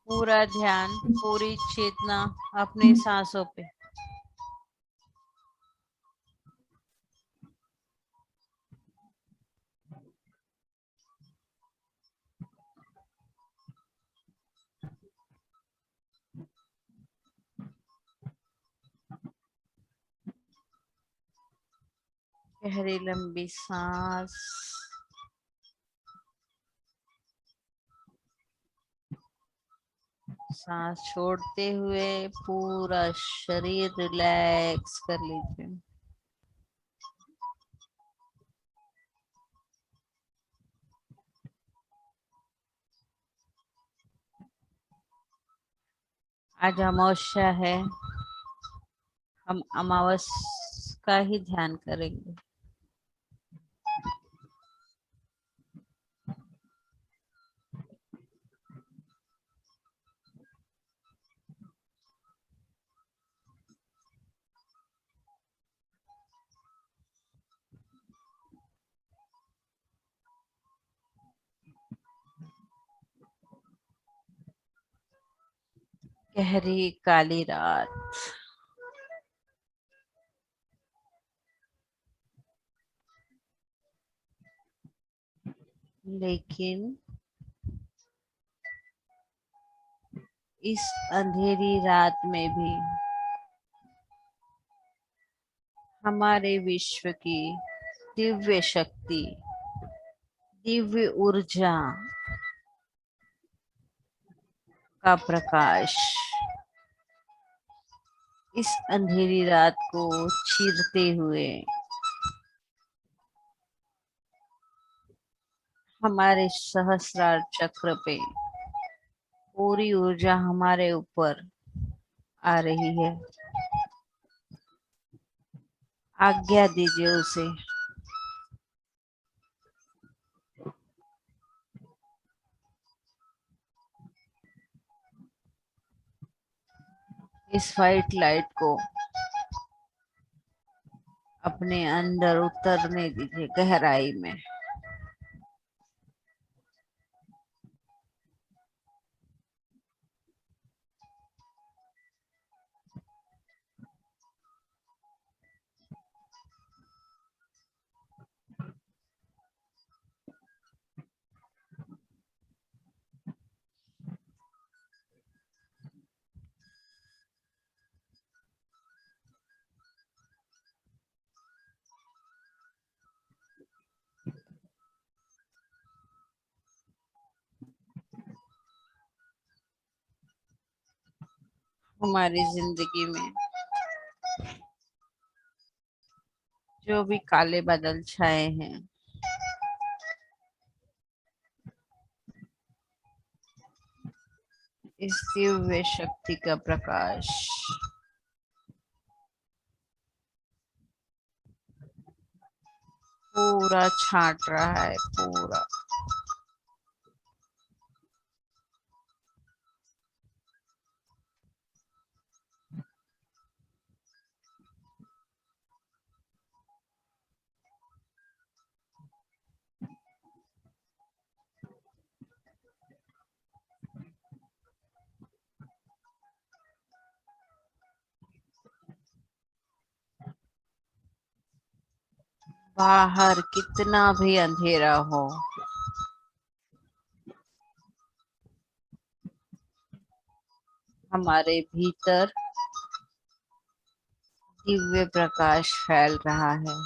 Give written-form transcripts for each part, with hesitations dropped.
पूरा ध्यान, पूरी चेतना अपनी सांसों पे। गहरी लंबी सांस। सांस छोड़ते हुए पूरा शरीर रिलैक्स कर लीजिए। आज अमावस्या है, हम अमावस का ही ध्यान करेंगे। गहरी काली रात, लेकिन इस अंधेरी रात में भी हमारे विश्व की दिव्य शक्ति, दिव्य ऊर्जा का प्रकाश इस अंधेरी रात को चीरते हुए हमारे सहस्रार चक्र पे पूरी ऊर्जा हमारे ऊपर आ रही है। आज्ञा दीजिए उसे। इस व्हाइट लाइट को अपने अंदर उतरने दीजिए गहराई में। हमारी जिंदगी में जो भी काले बादल छाए हैं, इस दिव्य शक्ति का प्रकाश पूरा छाट रहा है, पूरा। बाहर कितना भी अंधेरा हो, हमारे भीतर दिव्य प्रकाश फैल रहा है।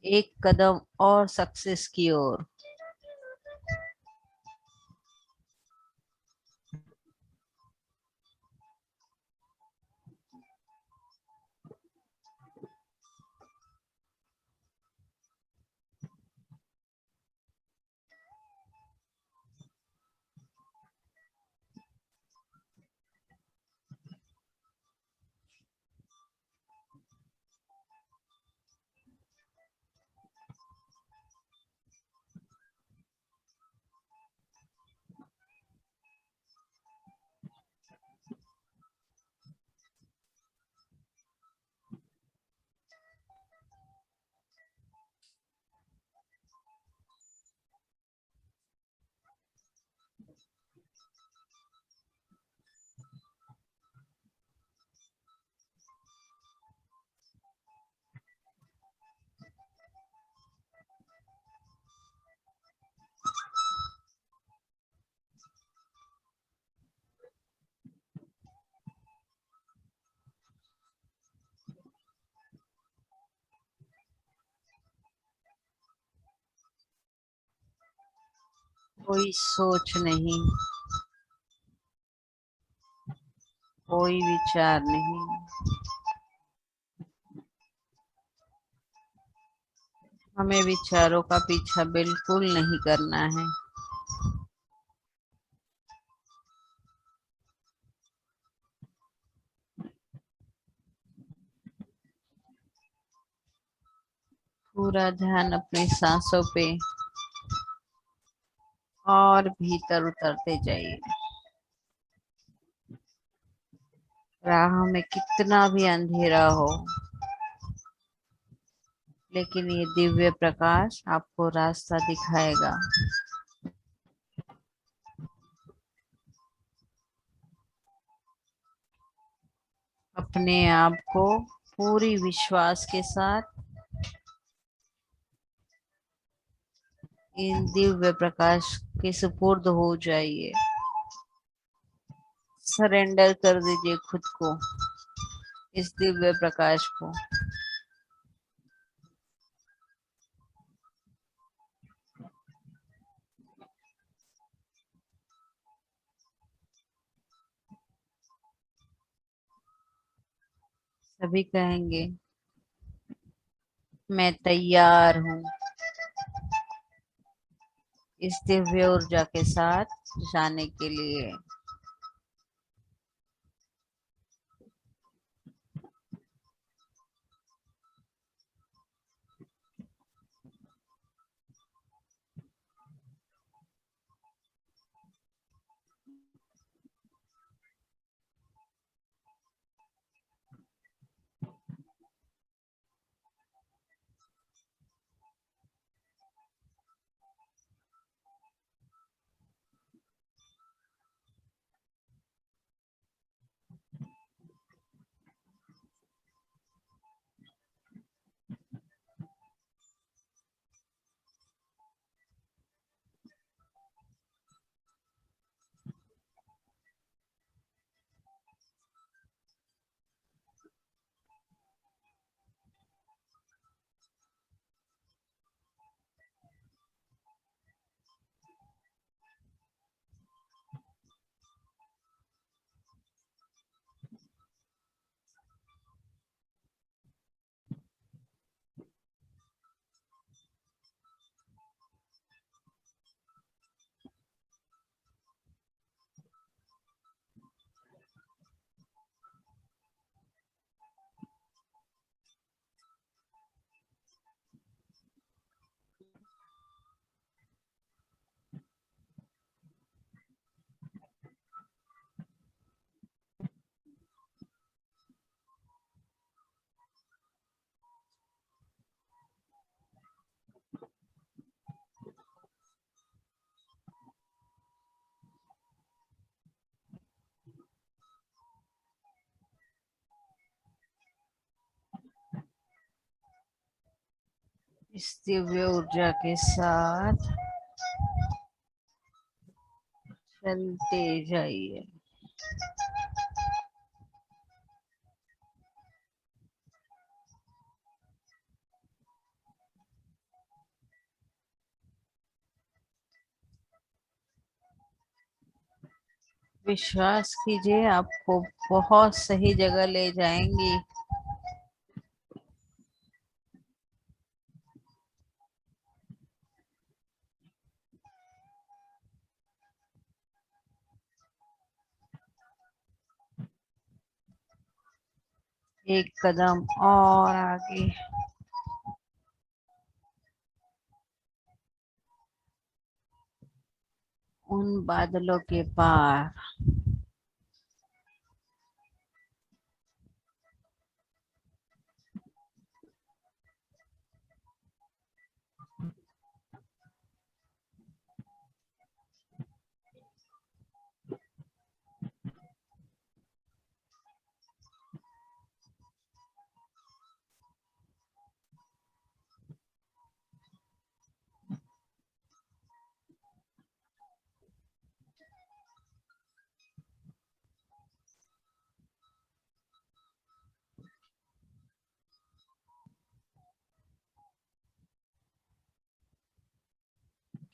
एक कदम और सक्सेस की ओर। कोई सोच नहीं, कोई विचार नहीं। हमें विचारों का पीछा बिल्कुल नहीं करना है। पूरा ध्यान अपनी सांसों पे और भीतर उतरते जाइए। राह में कितना भी अंधेरा हो, लेकिन ये दिव्य प्रकाश आपको रास्ता दिखाएगा। अपने आप को पूरी विश्वास के साथ इन दिव्य प्रकाश के सुपुर्द हो जाइए। सरेंडर कर दीजिए खुद को इस दिव्य प्रकाश को। सभी कहेंगे, मैं तैयार हूँ इस दिव्य ऊर्जा के साथ जाने के लिए। इस दिव्य ऊर्जा के साथ चलते जाइए। विश्वास कीजिए, आपको बहुत सही जगह ले जाएंगी। एक कदम और आगे। उन बादलों के पार।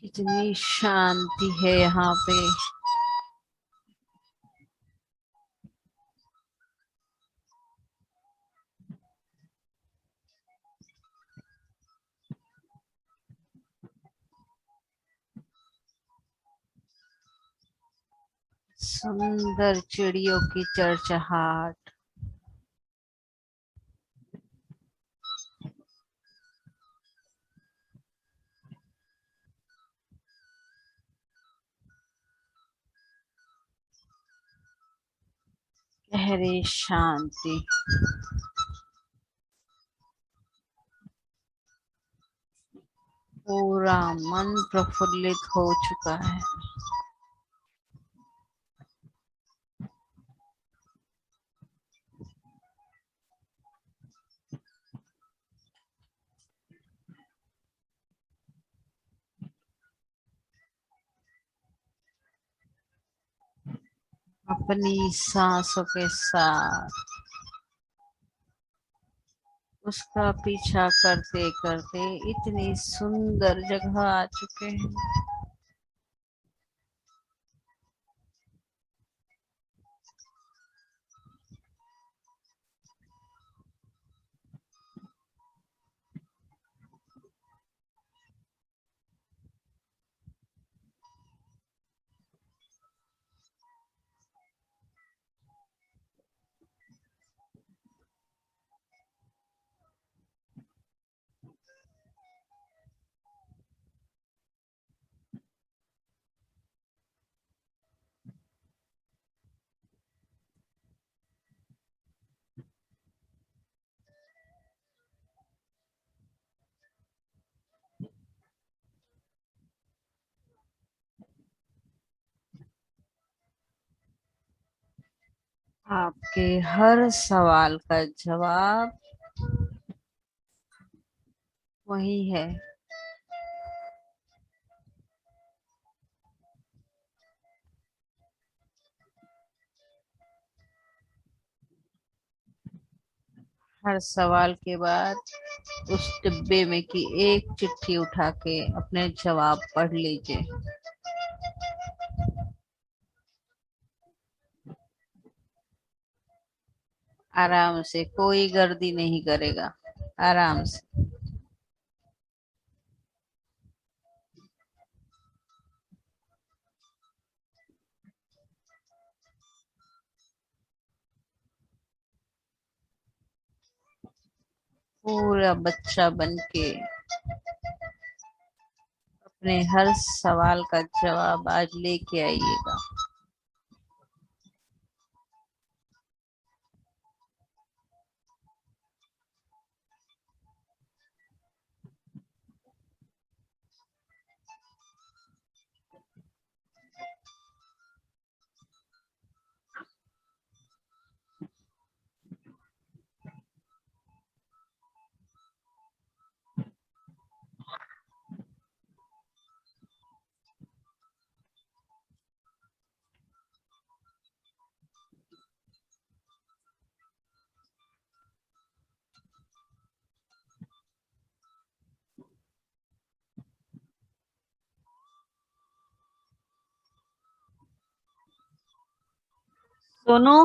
कितनी शांति है यहाँ पे। सुंदर चिड़ियों की चहचहाट। गहरी शांति। पूरा मन प्रफुल्लित हो चुका है। अपनी सांसों के साथ उसका पीछा करते करते इतनी सुंदर जगह आ चुके हैं। आपके हर सवाल का जवाब वही है। हर सवाल के बाद उस डिब्बे में की एक चिट्ठी उठा के अपने जवाब पढ़ लीजिए। आराम से, कोई गर्दी नहीं करेगा। आराम से। पूरा बच्चा बन के अपने हर सवाल का जवाब आज लेके आइएगा। सुनो।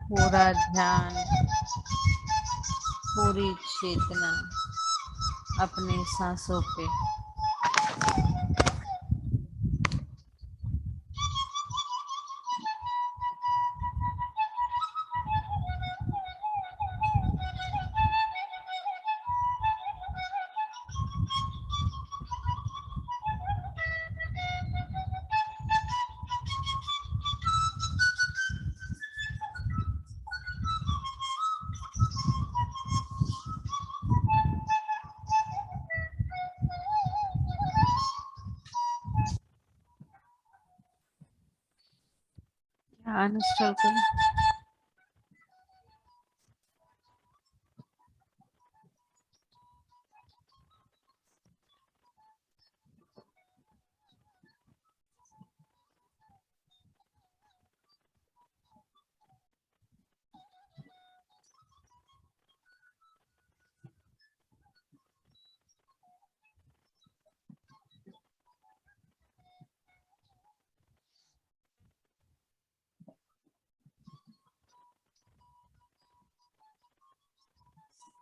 पूरा ध्यान, पूरी चेतना अपने सांसों पे। ध्यान स्थल करें।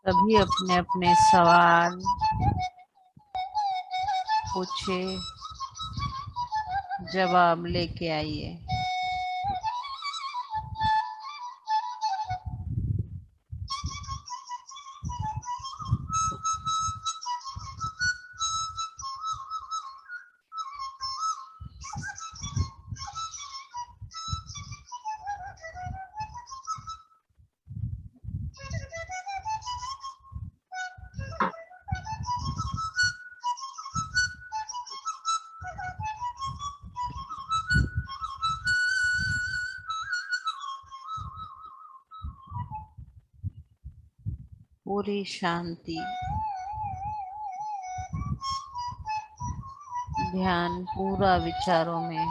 सभी अपने अपने सवाल पूछे, जवाब लेके आइए। पूरी शांति, ध्यान पूरा विचारों में।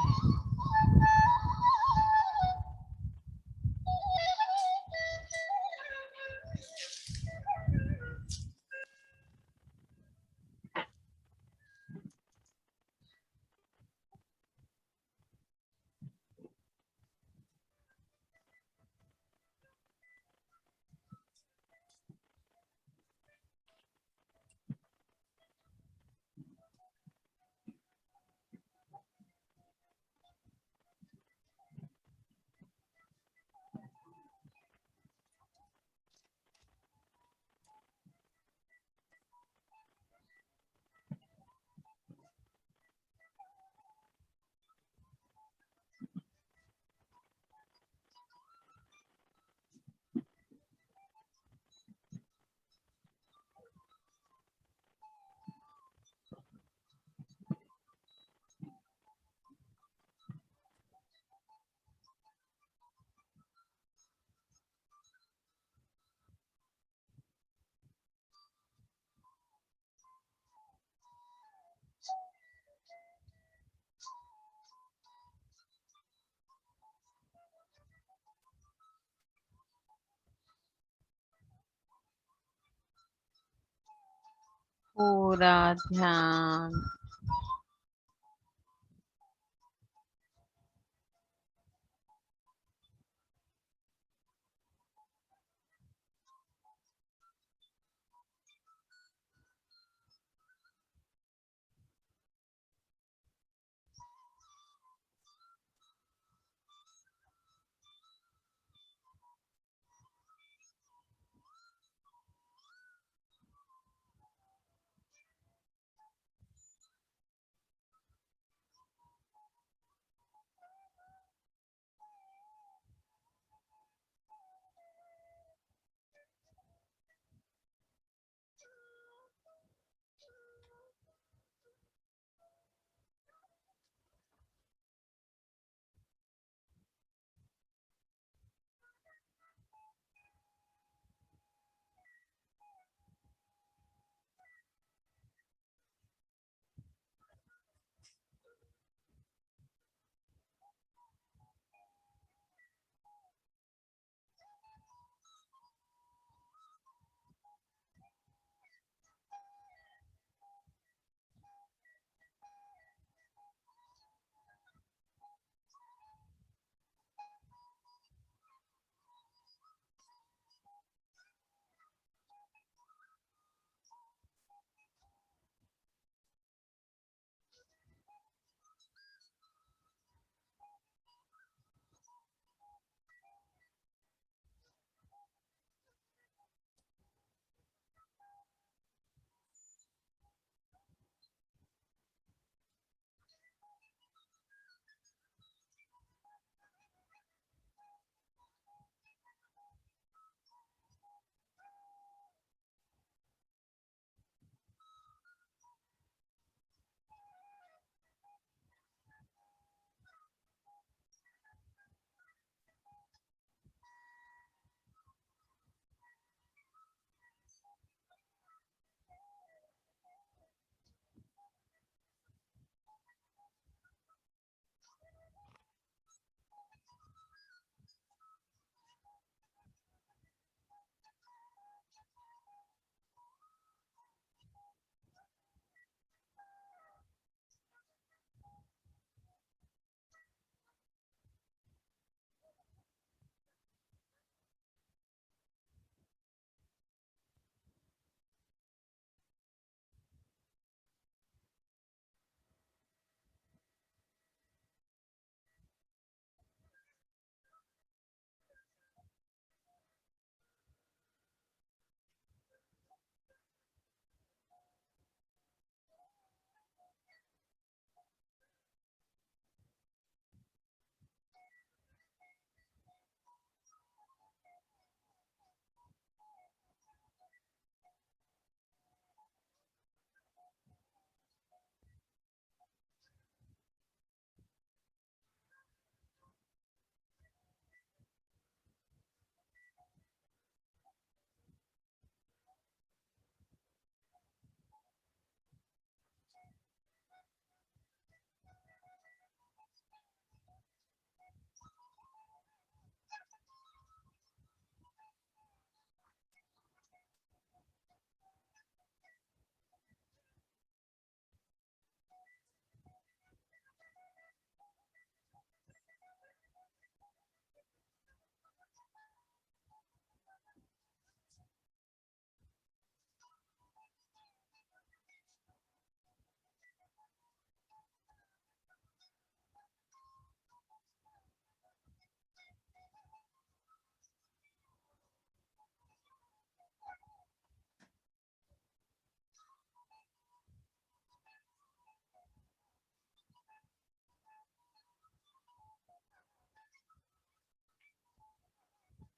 पूरा ध्यान,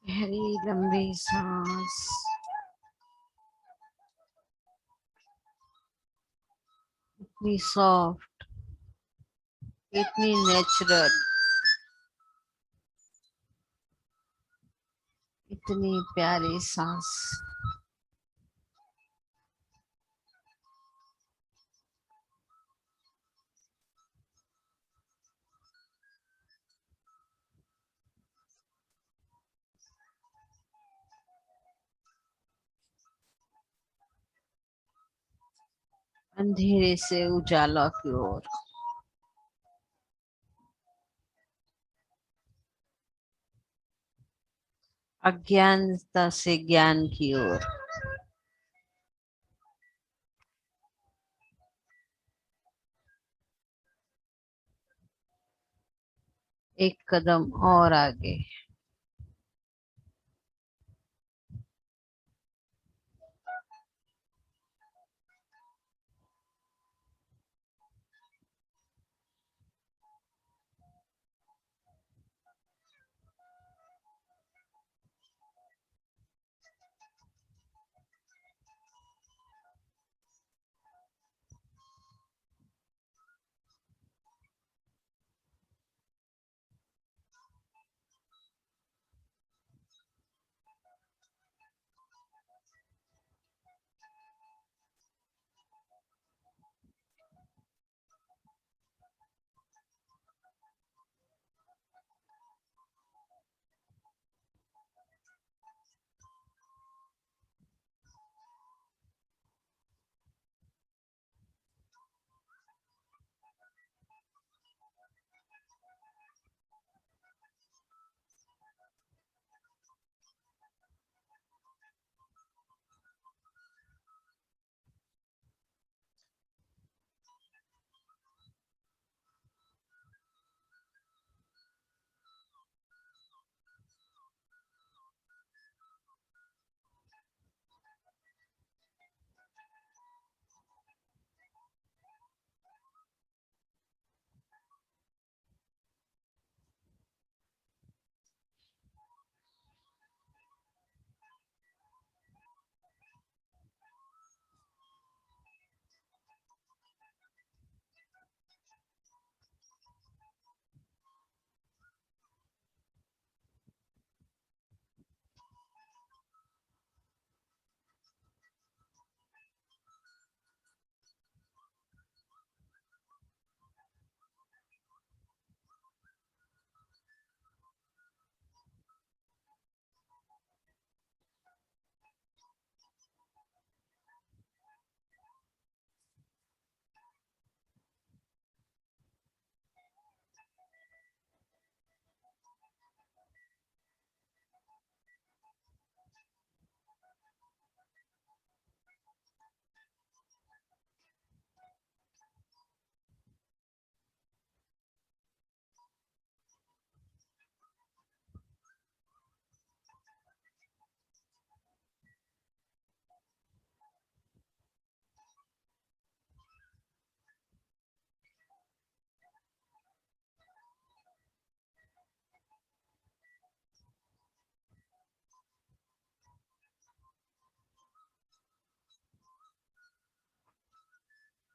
गहरी लंबी सांस, इतनी सॉफ्ट, इतनी नेचुरल, इतनी प्यारी सांस। अंधेरे से उजाला की ओर, अज्ञानता से ज्ञान की ओर। एक कदम और आगे।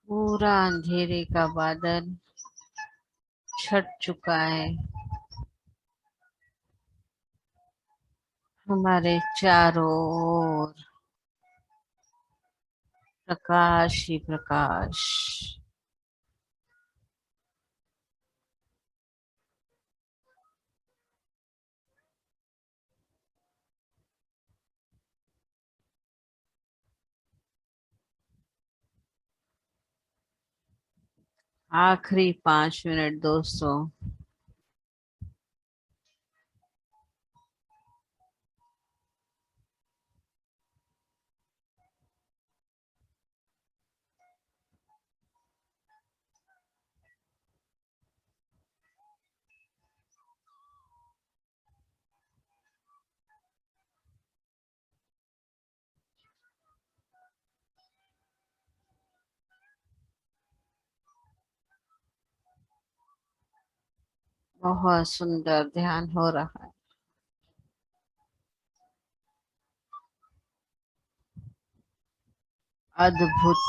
पूरा अंधेरे का बादल छट चुका है। हमारे चारों ओर प्रकाश ही प्रकाश। आखिरी 5 मिनट दोस्तों। बहुत सुंदर ध्यान हो रहा है। अद्भुत।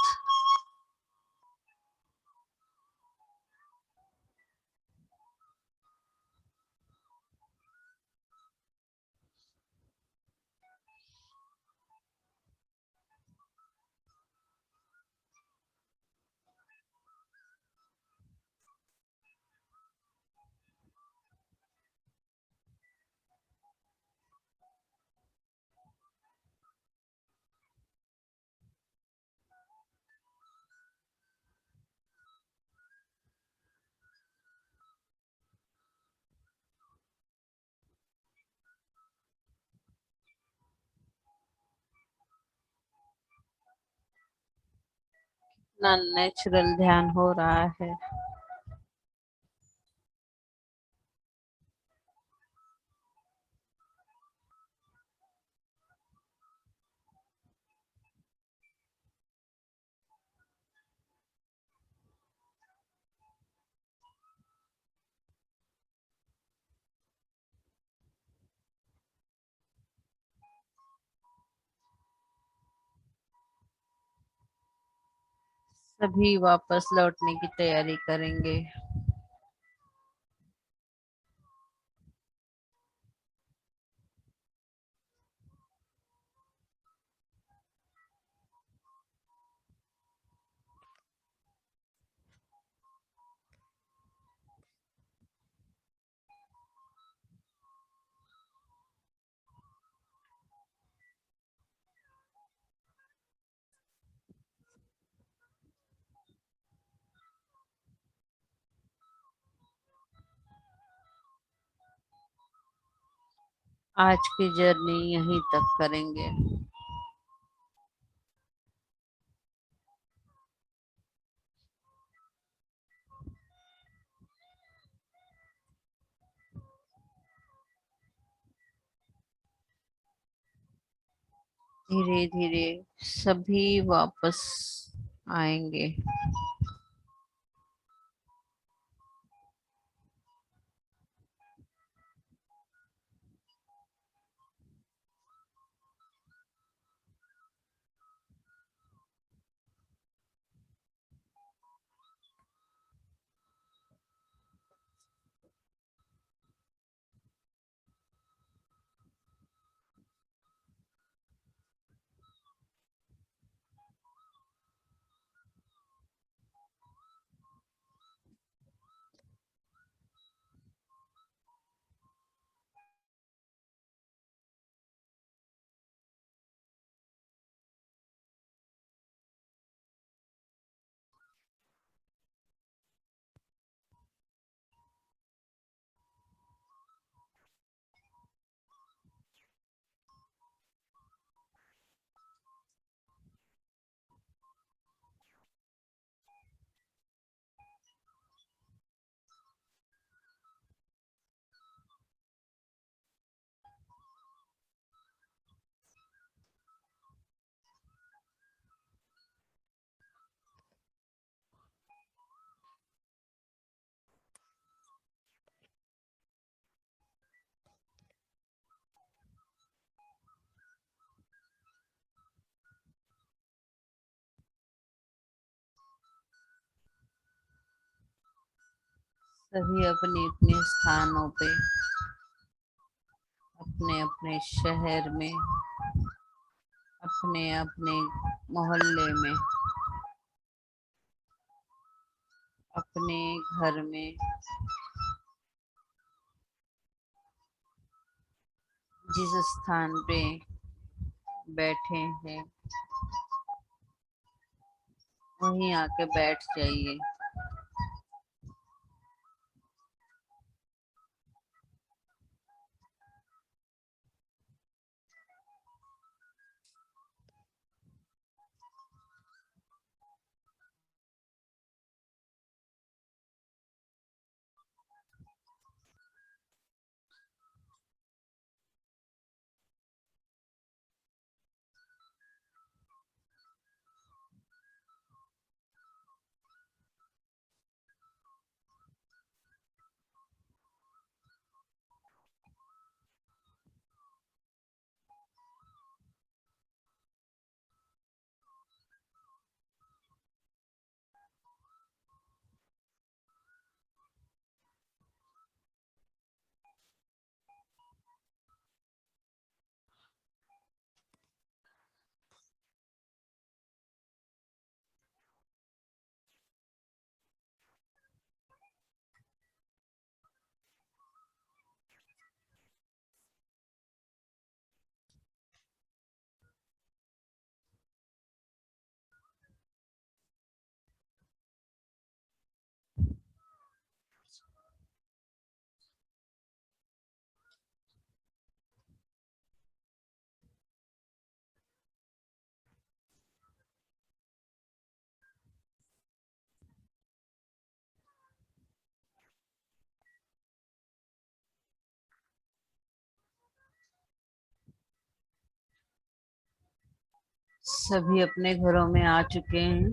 ना नेचुरल ध्यान हो रहा है। सभी वापस लौटने की तैयारी करेंगे। आज की जर्नी यहीं तक करेंगे। धीरे धीरे सभी वापस आएंगे। सभी अपने अपने स्थानों पे, अपने अपने शहर में, अपने अपने मोहल्ले में, अपने घर में, जिस स्थान पे बैठे हैं वहीं आके बैठ जाइए। सभी अपने घरों में आ चुके हैं।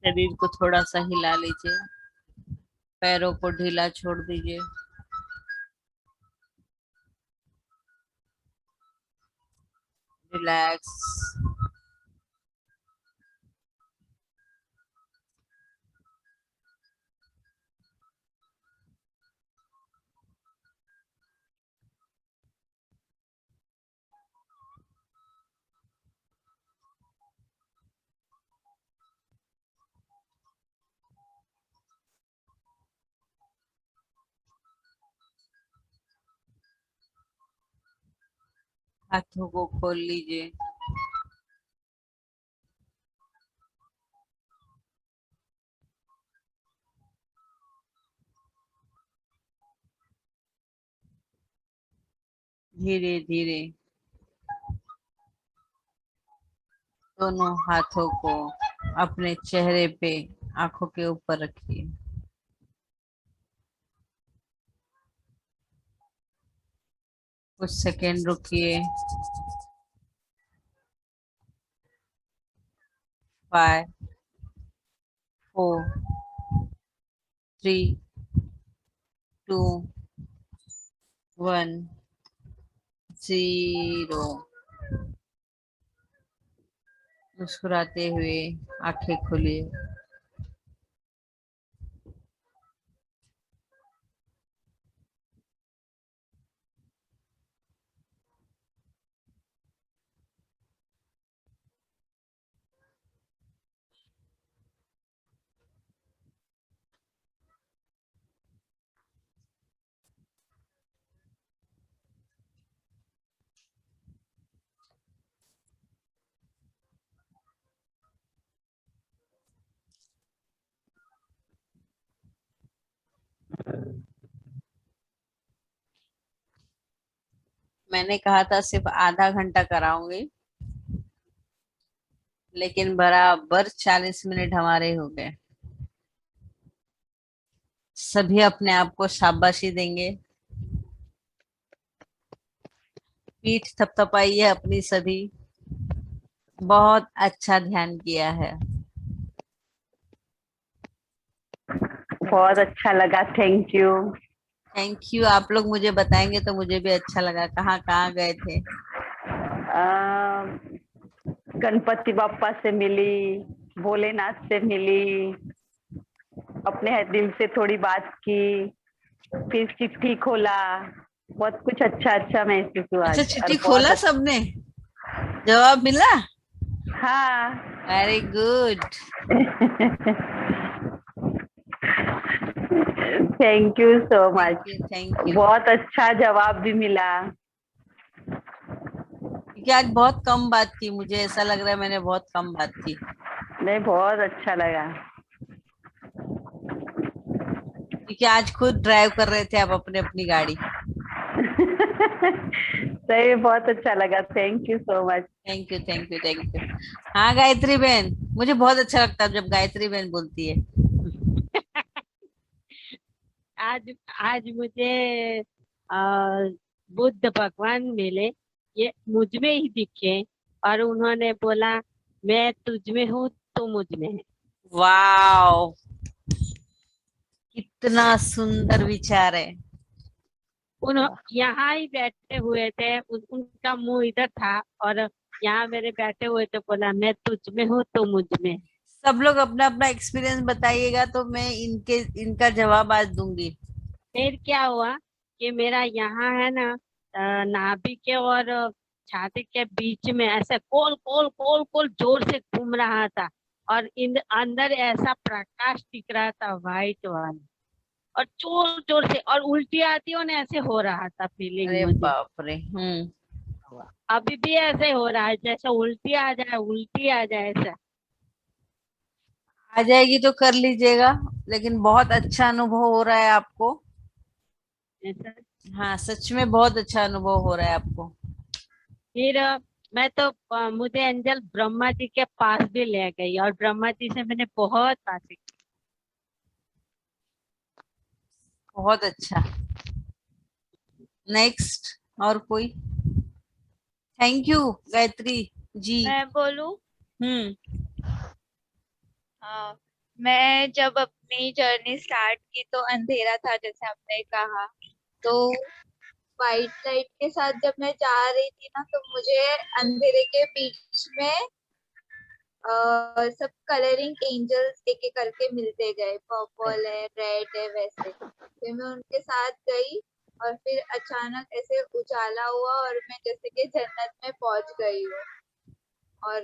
शरीर को थोड़ा सा हिला लीजिए, पैरों को ढीला छोड़ दीजिए। रिलैक्स। हाथों को खोल लीजिए। धीरे धीरे दोनों हाथों को अपने चेहरे पे, आंखों के ऊपर रखिए। कुछ सेकेंड रुकिए। 5, 4, 3, 2, 1, 0। मुस्कुराते हुए आंखें खोलिए। मैंने कहा था सिर्फ आधा घंटा कराऊंगी, लेकिन बराबर 40 मिनट हमारे हो गए। सभी अपने आप को शाबाशी देंगे। पीठ थपथपाई है अपनी सभी। बहुत अच्छा ध्यान किया है। बहुत अच्छा लगा, थैंक यू। Thank you. आप लोग मुझे बताएंगे तो मुझे भी अच्छा लगा। कहाँ कहाँ गए थे? गणपति बाप्पा से मिली, भोलेनाथ से मिली, अपने दिल से थोड़ी बात की, फिर चिट्ठी खोला। बहुत कुछ अच्छा अच्छा महसूस हुआ अच्छा, आज और चिट्ठी बहुत खोला अच्छा। सबने? जवाब मिला? हाँ। Very good. Thank you so thank much. You, thank you. बहुत अच्छा जवाब भी मिला। क्योंकि आज बहुत कम बात की, मुझे ऐसा लग रहा है मैंने बहुत कम बात की। नहीं, बहुत अच्छा लगा। क्योंकि आज खुद ड्राइव कर रहे थे आप अपने अपनी गाड़ी। सही में बहुत अच्छा लगा, thank you so much. Thank you, thank you, thank you. हाँ गायत्री बहन, मुझे बहुत अच्छा लगता है जब गायत्री बहन बोलती है। आज आज मुझे बुद्ध भगवान मिले, ये मुझ में ही दिखे और उन्होंने बोला मैं तुझ में हूँ तू मुझ में है। वाओ, कितना सुंदर विचार है। उन यहाँ ही बैठे हुए थे, उनका मुंह इधर था और यहाँ मेरे बैठे हुए थे, बोला मैं तुझ में हूँ तू मुझ में है। सब लोग अपना अपना एक्सपीरियंस बताइएगा तो मैं इनका जवाब आज दूंगी। फिर क्या हुआ कि मेरा यहाँ है ना, नाभि के और छाती के बीच में ऐसे कोल कोल कोल कोल जोर से घूम रहा था और इन अंदर ऐसा प्रकाश दिख रहा था व्हाइट वाला, और जोर जोर से, और उल्टी आती हो ना ऐसे हो रहा था फीलिंग अरे मुझे। बाप रे। हम्म। अभी भी ऐसे हो रहा है जैसे उल्टी आ जाए, उल्टी आ जाए ऐसा। आ जाएगी तो कर लीजिएगा, लेकिन बहुत अच्छा अनुभव हो रहा है आपको। ऐसा हाँ, सच में बहुत अच्छा अनुभव हो रहा है आपको। फिर मैं तो मुझे एंजल ब्रह्मा जी के पास भी ले गई और ब्रह्मा जी से मैंने बहुत बातें की। बहुत अच्छा। नेक्स्ट और कोई? Thank you Gayatri ji. मैं बोलूं? हम्म। हाँ, मैं जब अपनी जर्नी स्टार्ट की तो अंधेरा था जैसे आपने कहा, तो वाइट लाइट के साथ जब मैं जा रही थी ना, तो मुझे अंधेरे के बीच में सब कलरिंग एंजल्स एक एक करके मिलते गए, पर्पल है, रेड है, वैसे। फिर मैं उनके साथ गई और फिर अचानक ऐसे उजाला हुआ और मैं जैसे कि जन्नत में पहुंच गई हूँ। और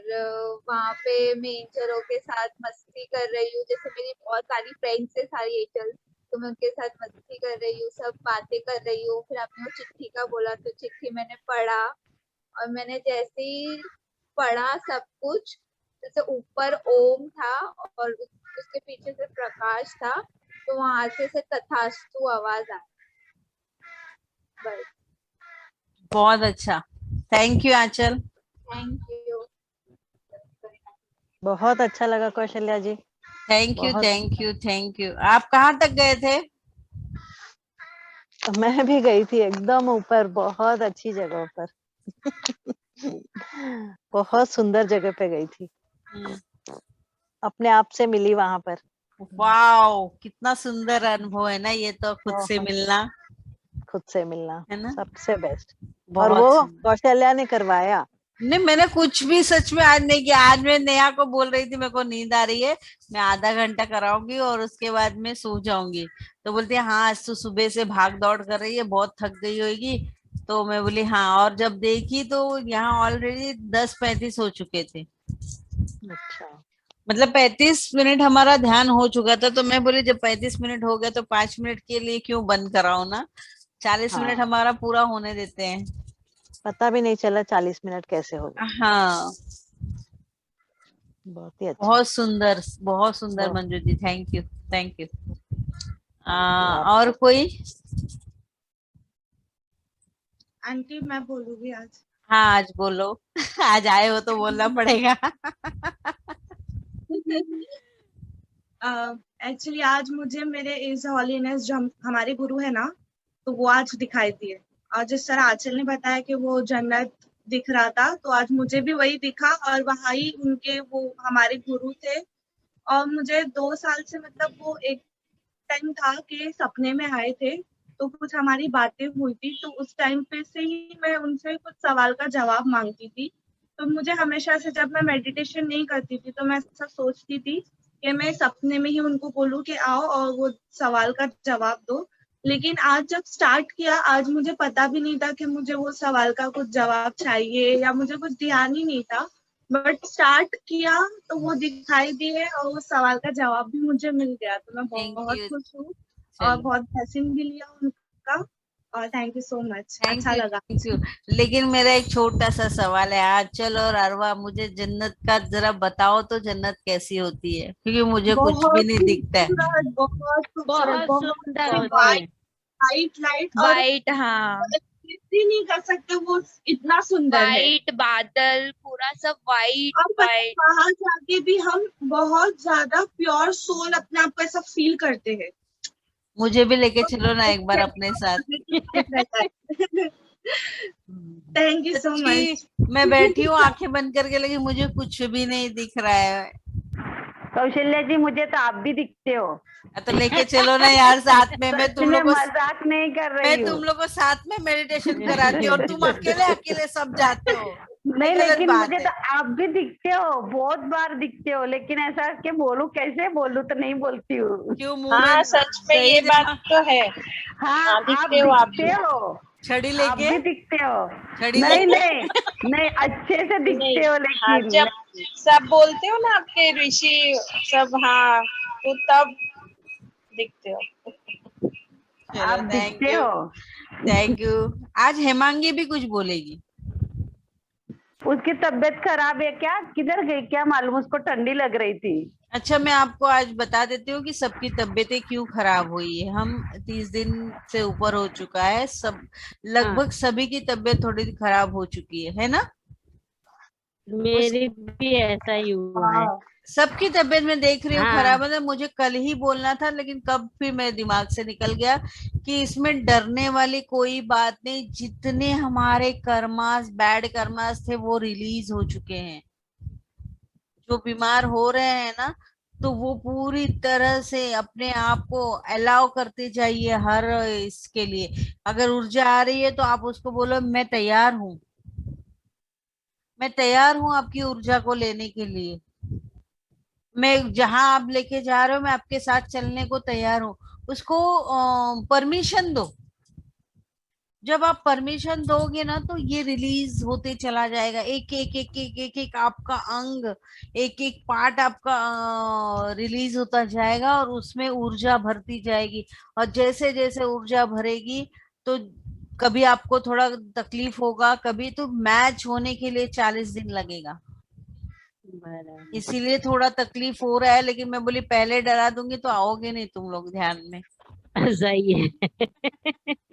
वहां पे मैं एंजलों के साथ मस्ती कर रही हूँ, जैसे मेरी बहुत सारी फ्रेंड्स है सारी एंजल, तो मैं उनके साथ मस्ती कर रही हूँ, सब बातें कर रही हूँ। फिर आपने वो चिट्ठी का बोला तो चिट्ठी मैंने पढ़ा, और मैंने जैसे ही पढ़ा सब कुछ, जैसे ऊपर ओम था और उसके पीछे से प्रकाश था, तो वहां से तथास्तु आवाज आई। बस। बहुत अच्छा। Thank you Aanchal. Thank you. बहुत अच्छा लगा कौशल्या जी। थैंक यू बहुत। Thank you thank you. आप कहाँ तक गए थे? मैं भी गई थी एकदम ऊपर, बहुत अच्छी जगह पर। बहुत सुंदर जगह पे गई थी, अपने आप से मिली वहां पर। वाओ, कितना सुंदर अनुभव है ना ये तो, खुद से बहुत। मिलना, खुद से मिलना है ना? सबसे बेस्ट। और बहुत वो सुंदर। कौशल्या ने करवाया। नहीं, मैंने कुछ भी सच में आज नहीं किया। आज मैं नेहा को बोल रही थी मेरे को नींद आ रही है, मैं आधा घंटा कराऊंगी और उसके बाद मैं सो जाऊंगी। तो बोलती है हाँ आज तो सुबह से भाग दौड़ कर रही है, बहुत थक गई होगी। तो मैं बोली हाँ, और जब देखी तो यहाँ ऑलरेडी 10:35 हो चुके थे। अच्छा। मतलब 35 मिनट हमारा ध्यान हो चुका था, तो मैं बोली जब 35 मिनट हो गए तो 5 मिनट के लिए क्यों बंद कराओ ना, 40 मिनट हाँ, हमारा पूरा होने देते हैं। पता भी नहीं चला 40 मिनट कैसे हो गए। हाँ, बहुत ही अच्छा। बहुत सुंदर, बहुत सुंदर बहुत। Manju ji, thank you thank you. आप और कोई? आंटी मैं बोलूंगी आज। हाँ आज बोलो। आज आए हो तो बोलना पड़ेगा। एक्चुअली आज मुझे मेरे इज हॉलीनेस जो हमारे गुरु है ना, तो वो आज दिखाई दिए। और जिस तरह आंचल ने बताया कि वो जन्नत दिख रहा था, तो आज मुझे भी वही दिखा, और वहाँ ही उनके वो हमारे गुरु थे। और मुझे 2 साल से मतलब वो एक टाइम था कि सपने में आए थे, तो कुछ हमारी बातें हुई थी, तो उस टाइम पे से ही मैं उनसे कुछ सवाल का जवाब मांगती थी। तो मुझे हमेशा से, जब मैं मेडिटेशन नहीं करती थी, तो मैं ऐसा सोचती थी कि मैं सपने में ही उनको बोलूं कि आओ और वो सवाल का जवाब दो। लेकिन आज जब स्टार्ट किया, आज मुझे पता भी नहीं था कि मुझे वो सवाल का कुछ जवाब चाहिए, या मुझे कुछ ध्यान ही नहीं था। बट स्टार्ट किया तो वो दिखाई दिए और वो सवाल का जवाब भी मुझे मिल गया, तो मैं थैंक बहुत यू। खुश हूँ और चलो, बहुत ब्लेसिंग भी लिया उनका। और thank you so much, thank अच्छा यू लगा। Thank you. लेकिन मेरा एक छोटा सा सवाल है आंचल और अरवा, मुझे जन्नत का जरा बताओ तो, जन्नत कैसी होती है? क्योंकि मुझे कुछ भी बहुत नहीं दिखता है। खूबसूरत, बहुत खूबसूरत, बहुत सुंदर बहुत होती है। वाइट लाइट, और वाइट, हाँ, एक्सप्रेस नहीं कर सकते, वो इतना सुंदर है। वाइट बादल, पूरा सब वाइट और पता है, वाइट। वहां जाके भी हम बहुत ज्यादा प्योर सोल अपने आप को ऐसा फील करते हैं। मुझे भी लेके चलो ना एक बार अपने साथ। थैंक यू सो सच्ची, मच। मैं बैठी हूँ आंखें बंद करके, लेकिन मुझे कुछ भी नहीं दिख रहा है। कौशल्या जी, मुझे तो आप भी दिखते हो। तो लेके चलो ना यार साथ में, सच में मजाक नहीं कर मैं रही हूँ। तुम लोग को साथ में मेडिटेशन कराती हूँ और तुम अकेले अकेले सब जाते हो। ये नहीं, गलत लेकिन बात मुझे है। तो आप भी दिखते हो, बहुत बार दिखते हो, लेकिन ऐसा कि बोलूं कैसे बोलूं तो नहीं बोलती हूँ। क्यों मुंह हाँ, में सच में दही ये बात जमा तो है। हाँ, आप दिखते हो आप दिखते भी। हो, छड़ी आप लेके, भी दिखते हो। छड़ी नहीं लेके। नहीं नहीं, अच्छे से नहीं, दिखते हो, हाँ, लेकिन जब सब बोलते हो ना आपके ऋषि सब, हाँ, तो तब दिखते हो। चलो, आप थैंक दिखते यू हो। Thank you. आज हेमांगी भी कुछ बोलेगी। उसकी तबीयत खराब है क्या? किधर गई क्या मालूम, उसको ठंडी लग रही थी। अच्छा, मैं आपको आज बता देती हूँ कि सबकी तबीयतें क्यों खराब हुई है। हम 30 दिन से ऊपर हो चुका है, सब हाँ, लगभग सभी की तबीयत थोड़ी खराब हो चुकी है ना। उस मेरी भी ऐसा ही हुआ है। हाँ सबकी तबीयत मैं देख रही हूँ हाँ, खराब है। मुझे कल ही बोलना था, लेकिन कब फिर मेरे दिमाग से निकल गया कि इसमें डरने वाली कोई बात नहीं। जितने हमारे कर्मास, बैड कर्मास थे, वो रिलीज हो चुके हैं। जो बीमार हो रहे हैं ना, तो वो पूरी तरह से अपने आप को अलाउ करते जाइए हर इसके लिए। अगर ऊर्जा आ रही है तो आप उसको बोलो मैं तैयार हूँ, मैं तैयार हूँ आपकी ऊर्जा को लेने के लिए। मैं जहां आप लेके जा रहे हो, मैं आपके साथ चलने को तैयार हूँ। उसको परमिशन दो। जब आप परमिशन दोगे ना, तो ये रिलीज होते चला जाएगा। एक एक एक एक एक एक आपका अंग, एक एक पार्ट आपका रिलीज होता जाएगा, और उसमें ऊर्जा भरती जाएगी। और जैसे जैसे ऊर्जा भरेगी, तो कभी आपको थोड़ा तकलीफ होगा, कभी तो मैच होने के लिए 40 दिन लगेगा। बराबर। इसीलिए थोड़ा तकलीफ हो रहा है, लेकिन मैं बोली पहले डरा दूंगी तो आओगे नहीं तुम लोग ध्यान में। सही है।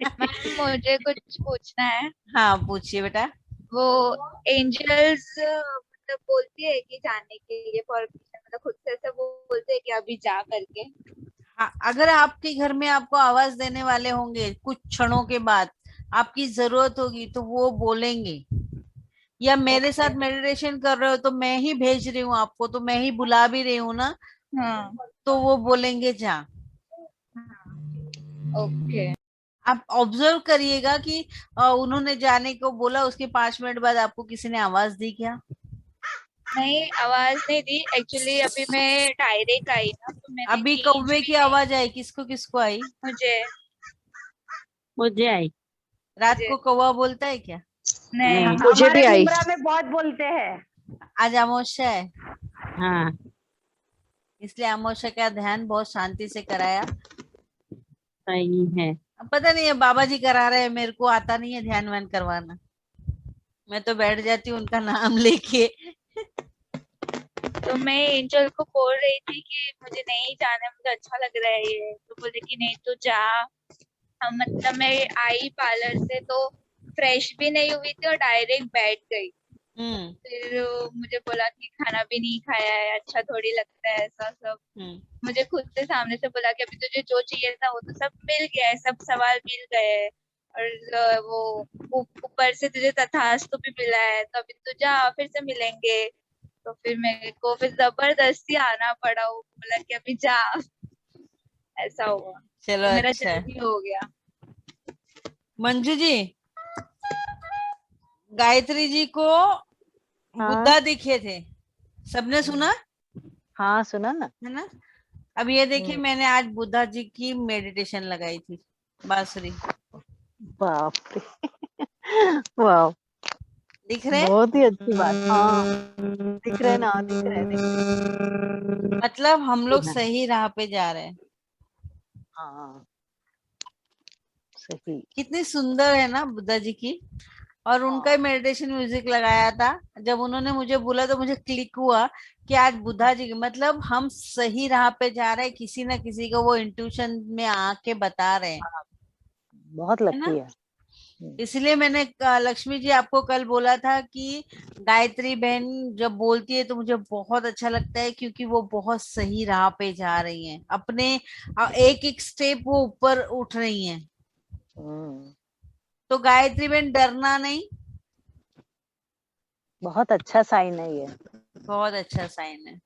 मैम मुझे कुछ पूछना है। हाँ, पूछिए बेटा। वो एंजल्स मतलब बोलती है कि जाने के लिए परमिशन, मतलब खुद से ऐसे वो बोलते हैं कि अभी जा करके? हाँ, अगर आपके घर में आपको आवाज देने वाले होंगे कुछ क्षणों के बाद, आपकी जरूरत होगी, तो वो बोलेंगे। या मेरे ओके। साथ मेडिटेशन कर रहे हो तो मैं ही भेज रही हूँ आपको, तो मैं ही बुला भी रही हूँ ना, हाँ। तो वो बोलेंगे जा। ओके। आप ऑब्जर्व करिएगा कि उन्होंने जाने को बोला, उसके 5 मिनट बाद आपको किसी ने आवाज दी क्या? नहीं, आवाज नहीं दी एक्चुअली। अभी मैं डायरेक्ट आई ना, तो मैंने अभी चेंज कौवे भी की नहीं। आवाज आई, किसको किसको आई? मुझे मुझे आई। रात मुझे को कौवा बोलता है क्या? नहीं। नहीं। मुझे भी हमारे आई। मुमरा में बहुत बोलते हैं। आज अमावस्या है, हाँ, इसलिए अमावस्या का ध्यान बहुत शांति से कराया। सही है। अब पता नहीं है, बाबा जी करा रहे हैं, मेरे को आता नहीं है ध्यान वान करवाना। मैं तो बैठ जाती हूँ उनका नाम लेके। तो मैं एंजल को बोल रही थी कि मुझे नहीं जाना है, मुझे अच्छा लग रहा है ये। तो बोले कि नहीं तो जा। हम मतलब मैं आई पार्लर से तो फ्रेश भी नहीं हुई थी और डायरेक्ट बैठ गई। हम्म। फिर मुझे बोला कि खाना भी नहीं खाया है, अच्छा थोड़ी लगता है ऐसा सब। हम्म। मुझे खुद से सामने से बोला कि अभी तुझे जो चाहिए था वो तो सब मिल गया है, सब सवाल मिल गए हैं। और वो ऊपर से तुझे तथास्तु भी मिला है, तो अभी तू जा, फिर से मिलेंगे। तो फिर मेरे को फिर जबरदस्ती आना पड़ा। वो बोला कि अभी जा। ऐसा हुआ चलो, तो मेरा अच्छा है। जल्दी हो गया। मंजू जी, गायत्री जी को हाँ बुद्धा दिखे थे, सबने सुना हाँ, सुना ना। है ना। अब ये देखिए, हम्म, मैंने आज बुद्धा जी की मेडिटेशन लगाई थी, बांसुरी। बाप रे। वाह, दिख रहे? बहुत ही अच्छी बात। हाँ, दिख रहे ना, दिख रहे, दिख रहे। मतलब हम लोग हाँ, सही राह पे जा रहे हैं। हाँ, सही। कितनी सुंदर है ना बुद्धा जी की। और उनका ही हाँ, मेडिटेशन म्यूजिक लगाया था। जब उन्होंने मुझे बोला तो मुझे क्लिक हुआ कि आज बुद्धा जी की, मतलब हम सही राह पे जा रहे हैं। किसी ना किसी को वो इंट्यूशन में आके बता रहे हैं, बहुत है ना। लकी है। इसलिए मैंने लक्ष्मी जी आपको कल बोला था कि गायत्री बहन जब बोलती है तो मुझे बहुत अच्छा लगता है, क्योंकि वो बहुत सही राह पे जा रही हैं। अपने एक एक स्टेप वो ऊपर उठ रही हैं। हम्म, तो गायत्री बहन, डरना नहीं। बहुत अच्छा साइन है ये। बहुत अच्छा साइन है।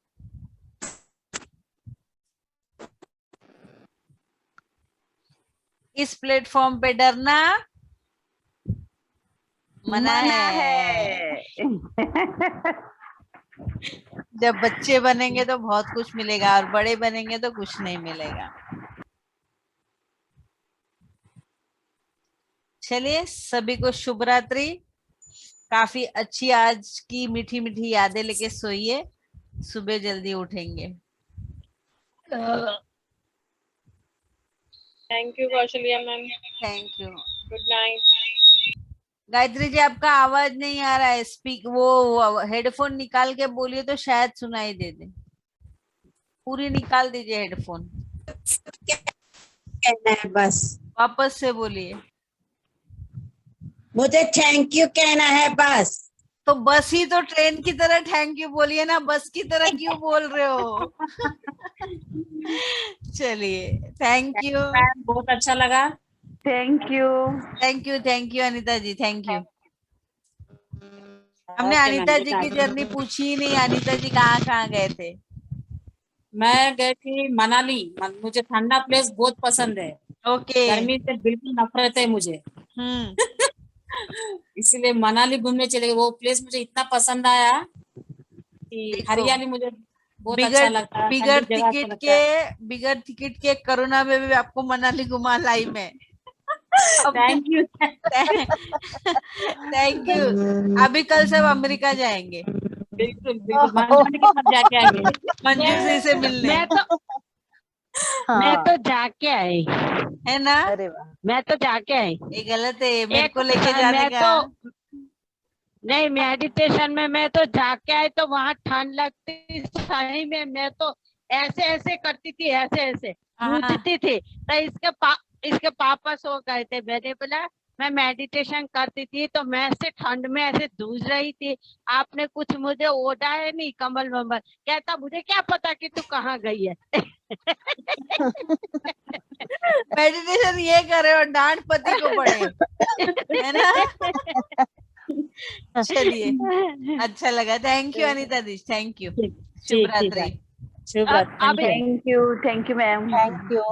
इस प्लेटफॉर्म पे डरना मना मना है। है। जब बच्चे बनेंगे तो बहुत कुछ मिलेगा, और बड़े बनेंगे तो कुछ नहीं मिलेगा। चलिए, सभी को शुभ रात्रि। काफी अच्छी आज की मीठी मीठी यादें लेके सोइए, सुबह जल्दी उठेंगे। Thank you Kaushalya ma'am. Thank you. Good night. Gayatri ji आपका आवाज नहीं आ रहा है, वो हेडफोन निकाल के बोलिए तो शायद सुनाई दे दे। पूरी निकाल दीजिए हेडफोन, कहना है बस, वापस से बोलिए। मुझे थैंक यू कहना है बस। तो बस ही तो ट्रेन की तरह थैंक यू बोलिए ना, बस की तरह क्यों बोल रहे हो? चलिए, थैंक यू। मैम बहुत अच्छा लगा। Thank you. Thank you Anita ji, thank you. हमने अनीता जी की जर्नी पूछी ही नहीं, अनीता जी कहाँ कहाँ गए थे? मैं गई थी मनाली। मुझे ठंडा प्लेस बहुत पसंद है। ओके। गर्मी से बिल्कुल नफरत है मुझे। हम्म। इसलिए मनाली घूमने चले गए। वो प्लेस मुझे इतना पसंद आया कि देखो, हरियाली मुझे बहुत अच्छा लगता है, बिगर ठंडी जगह अच्छा टिकट लगता है। बिगर टिकट के कोरोना में भी आपको मनाली घुमा लाई मैं। Thank you. Thank you. अभी कल सब अमेरिका जाएंगे बिल्कुल बिल्कुल, मंजू के साथ जाके आएंगे। मंजू जी से मिलने। मैं तो जाके आई है ना? अरे वाह, मैं तो जाके आई। ये गलत है, मेरे को लेके जाने मैं का। तो नहीं, मेडिटेशन में मैं तो जाके आई तो वहां ठंड लगती सही में। मैं तो ऐसे ऐसे करती थी, ऐसे ऐसे गूंजती थी। तो इसके पापा सो गए थे। मैंने बोला मैं मेडिटेशन करती थी तो मैं ऐसे ठंड में ऐसे जूझ रही थी। आपने कुछ मुझे ओढ़ा है नहीं, कमल वमल। कहता मुझे क्या पता कि तू कहाँ गई है। मेडिटेशन ये करे और डांट पति को पड़े, है ना? चलिए, अच्छा लगा। Thank you Anita di, thank you. शुभ रात्रि। शुभ रात्रि। Thank you ma'am. Thank you.